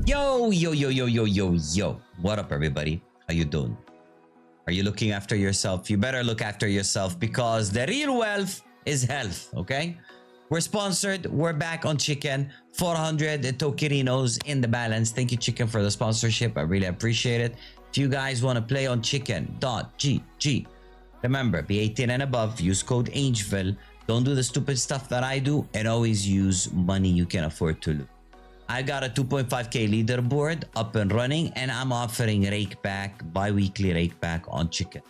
Yo, yo, yo, yo, yo, yo, yo. What up, everybody? How you doing? Are you looking after yourself? You better look after yourself because the real wealth is health, okay? We're sponsored. We're back on Chicken. 400 Tokirinos in the balance. Thank you, Chicken, for the sponsorship. I really appreciate it. If you guys want to play on chicken.gg, remember, be 18 and above. Use code angvil. Don't do the stupid stuff that I do, and always use money you can afford to lose. I got a 2.5k leaderboard up and running, and I'm offering rake back, bi-weekly rake back on Chicken.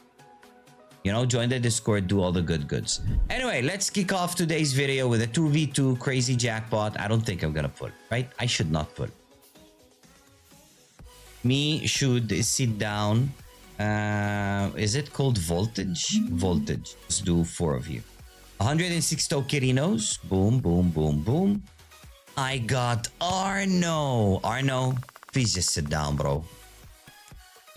You know, join the Discord, do all the good goods. Anyway, let's kick off today's video with a 2v2 crazy jackpot. I don't think I'm gonna pull, right? I should not pull. Me should sit down. Is it called voltage? Voltage. Let's do 4 of you. 106 Tokirinos. Boom, boom, boom, boom. I got Arno. Arno, please just sit down, bro.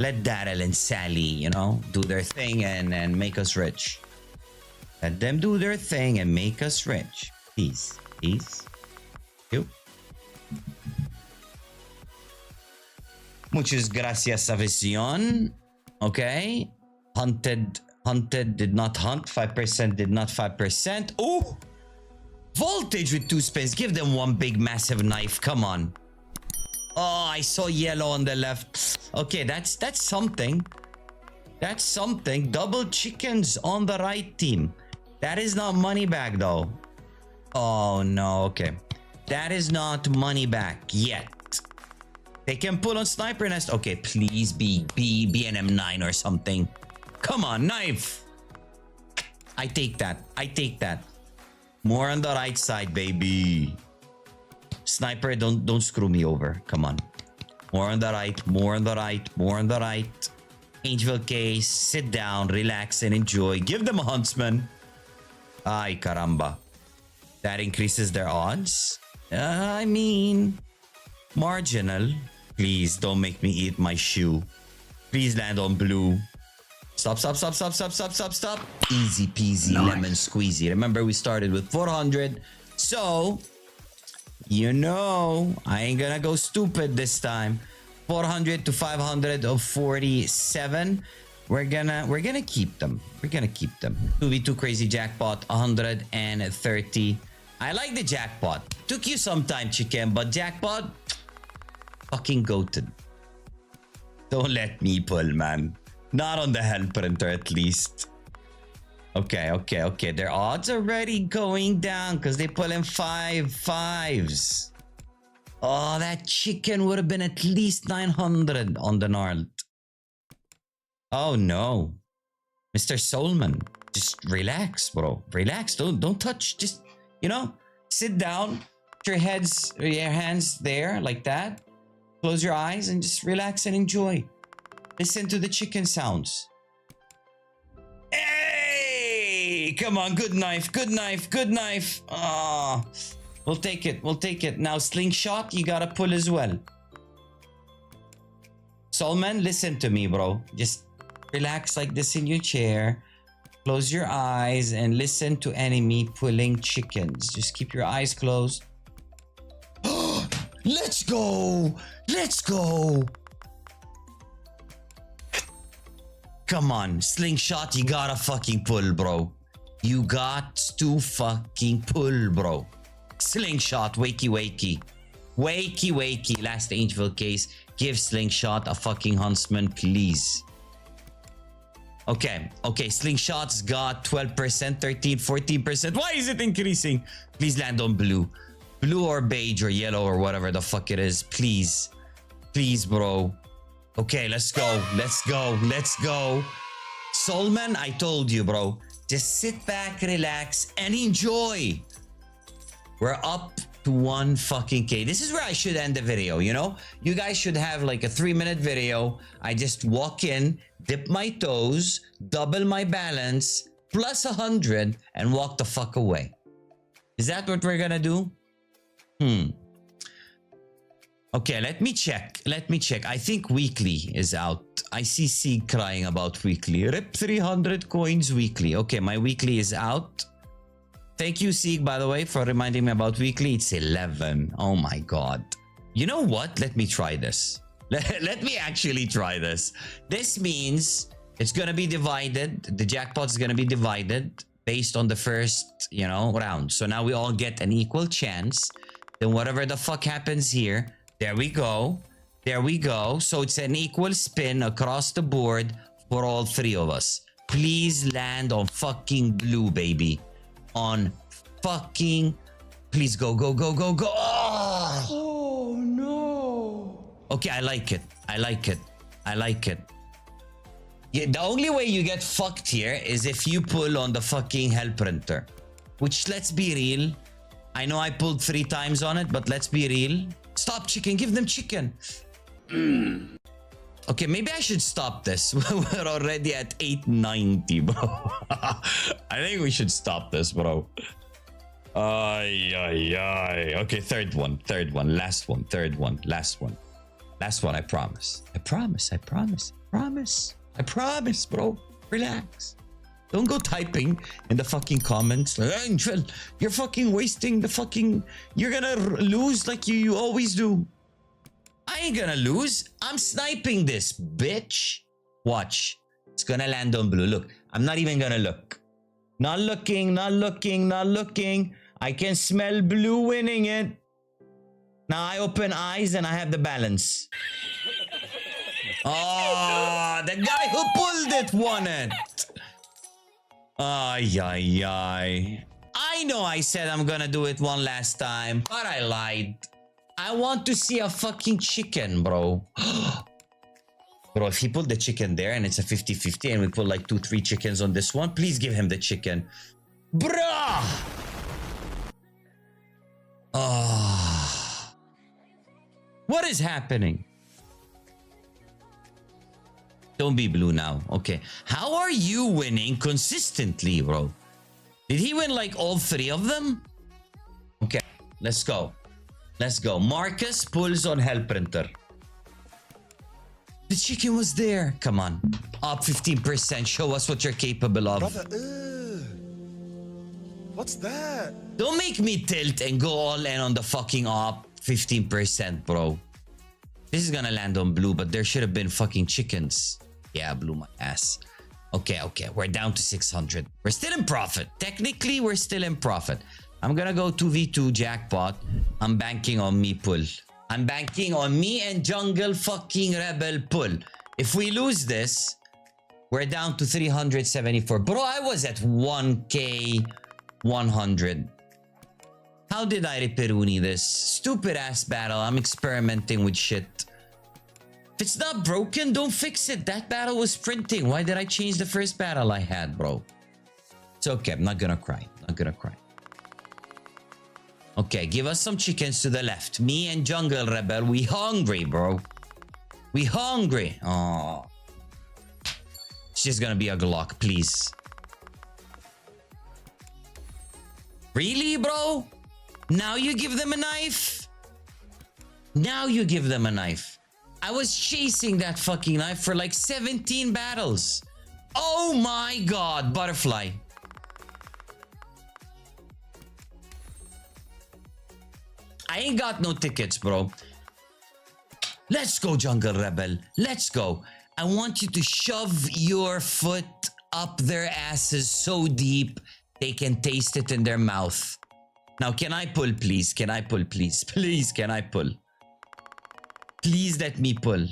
Let Daryl and Sally, you know, do their thing and make us rich. Let them do their thing and make us rich. Peace. Peace. You. Muchas gracias, afición. Okay. Hunted did not hunt. 5% did not 5%. Oh! Voltage with 2 spins. Give them one big massive knife. Come on. Oh, I saw yellow on the left. Okay, that's something. That's something. Double chickens on the right team. That is not money back though. Oh no, okay. That is not money back yet. They can pull on sniper nest. Okay, please be an M9 or something. Come on, knife. I take that. I take that. More on the right side, baby. Sniper, don't screw me over. Come on. More on the right, more on the right, more on the right. Angel case, sit down, relax, and enjoy. Give them a huntsman. Ay, caramba. That increases their odds. I mean, marginal. Please don't make me eat my shoe. Please land on blue. Stop, stop, stop, stop, stop, stop, stop, stop. Easy peasy, nice. Lemon squeezy. Remember, we started with 400. So, you know, I ain't gonna go stupid this time. 400 to 547. We're gonna keep them. We're gonna keep them. 2v2 crazy jackpot, 130. I like the jackpot. Took you some time, Chicken, but jackpot, fucking goated. Don't let me pull, man. Not on the hell printer, at least. Okay, okay, okay. Their odds are already going down because they pull in 5 5s. Oh, that chicken would have been at least 900 on the gnarled. Oh no, Mr. Soulman, just relax, bro. Relax. Don't touch. Just, you know, sit down. Put your hands there like that. Close your eyes and just relax and enjoy. Listen to the chicken sounds. Hey! Come on, good knife, good knife, good knife. Ah, we'll take it, we'll take it. Now, slingshot, you gotta pull as well. Solman, listen to me, bro. Just relax like this in your chair. Close your eyes and listen to enemy pulling chickens. Just keep your eyes closed. Let's go! Let's go! Come on, slingshot, you gotta fucking pull, bro. You got to fucking pull, bro. Slingshot, wakey, wakey. Wakey, wakey. Last angel case. Give slingshot a fucking huntsman, please. Okay, okay. Slingshot's got 12%, 13, 14%. Why is it increasing? Please land on blue. Blue or beige or yellow or whatever the fuck it is. Please. Please, bro. Okay, let's go. Let's go. Let's go. Soulman, I told you, bro. Just sit back, relax, and enjoy. We're up to 1 fucking K. This is where I should end the video, you know? You guys should have like a 3-minute video. I just walk in, dip my toes, double my balance, plus 100, and walk the fuck away. Is that what we're gonna do? Okay, let me check. Let me check. I think weekly is out. I see Sieg crying about weekly. Rip 300 coins weekly. Okay, my weekly is out. Thank you, Sieg, by the way, for reminding me about weekly. It's 11. Oh my god. You know what? Let me try this. Let me actually try this. This means it's gonna be divided. The jackpot is gonna be divided based on the first, you know, round. So now we all get an equal chance. Then whatever the fuck happens here, there we go. There we go. So it's an equal spin across the board for all three of us. Please land on fucking blue, baby. On fucking... Please go, go, go, go, go. Oh no. Okay, I like it. I like it. I like it. Yeah, the only way you get fucked here is if you pull on the fucking hell printer. Which, let's be real. I know I pulled 3 times on it, but let's be real. Stop, chicken. Give them chicken. Okay, maybe I should stop this. We're already at 890, bro. I think we should stop this, bro. Ay, ay, ay. Okay, third one, last one, third one, last one. Last one, I promise. I promise, I promise, I promise. I promise, bro. Relax. Don't go typing in the fucking comments. Angel, you're fucking wasting the fucking... You're gonna lose like you always do. I ain't gonna lose. I'm sniping this, bitch. Watch. It's gonna land on blue. Look, I'm not even gonna look. Not looking, not looking, not looking. I can smell blue winning it. Now I open eyes and I have the balance. Oh, the guy who pulled it won it. Ay, ay, ay. I know I said I'm gonna do it one last time, but I lied. I want to see a fucking chicken, bro. Bro, if he pulled the chicken there and it's a 50-50 and we put like 2-3 chickens on this one, please give him the chicken. Bruh! Oh. What is happening? Don't be blue now. Okay. How are you winning consistently, bro? Did he win like all 3 of them? Okay. Let's go. Let's go. Marcus pulls on hell printer. The chicken was there. Come on. Up 15%. Show us what you're capable of. Brother, what's that? Don't make me tilt and go all in on the fucking up 15%, bro. This is gonna land on blue, but there should have been fucking chickens. Yeah, blew my ass. Okay, okay. We're down to 600. We're still in profit. Technically, we're still in profit. I'm gonna go 2v2 jackpot. I'm banking on me pull. I'm banking on me and jungle fucking rebel pull. If we lose this, we're down to 374. Bro, I was at 1k 100. How did I reperuni this? Stupid ass battle. I'm experimenting with shit. If it's not broken, don't fix it. That battle was sprinting. Why did I change the first battle I had, bro? It's okay. I'm not gonna cry. Not gonna cry. Okay, give us some chickens to the left. Me and Jungle Rebel, we hungry, bro. We hungry. Oh. It's just gonna be a Glock, please. Really, bro? Now you give them a knife? Now you give them a knife. I was chasing that fucking knife for like 17 battles. Oh my god, butterfly. I ain't got no tickets, bro. Let's go, Jungle Rebel. Let's go. I want you to shove your foot up their asses so deep they can taste it in their mouth. Now, can I pull, please? Can I pull, please? Please, can I pull? Please let me pull.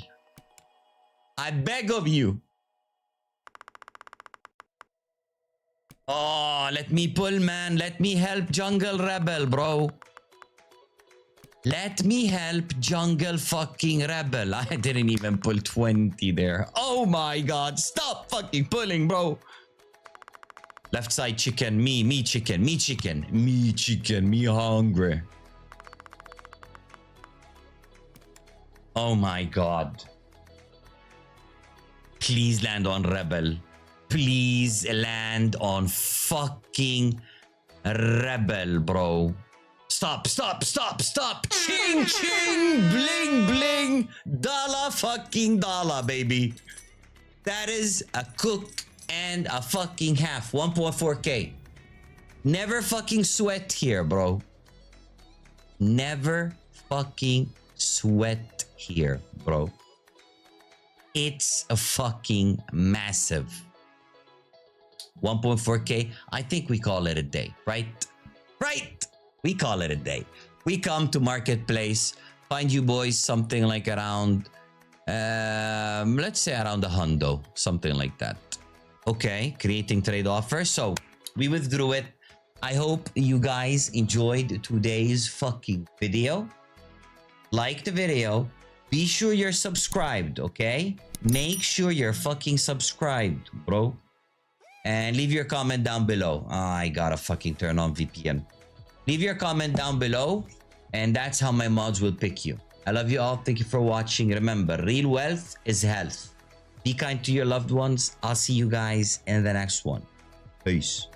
I beg of you. Oh, let me pull, man. Let me help Jungle Rebel, bro. Let me help Jungle fucking Rebel. I didn't even pull 20 there. Oh my god. Stop fucking pulling, bro. Left side chicken. Me chicken. Me chicken. Me chicken. Me hungry. Oh my god. Please land on Rebel. Please land on fucking Rebel, bro. Stop, stop, stop, stop. Ching, ching, bling, bling. Dollar fucking dollar, baby. That is a cook and a fucking half. 1.4k. Never fucking sweat here, bro. Never fucking sweat here, bro. It's a fucking massive 1.4K. I think we call it a day, right? Right. We call it a day. We come to marketplace, find you boys something like around, let's say around a hundo, something like that. Okay, creating trade offer. So we withdrew it. I hope you guys enjoyed today's fucking video. Like the video. Be sure you're subscribed, okay? Make sure you're fucking subscribed, bro. And leave your comment down below. I gotta fucking turn on VPN. Leave your comment down below, and that's how my mods will pick you. I love you all. Thank you for watching. Remember, real wealth is health. Be kind to your loved ones. I'll see you guys in the next one. Peace.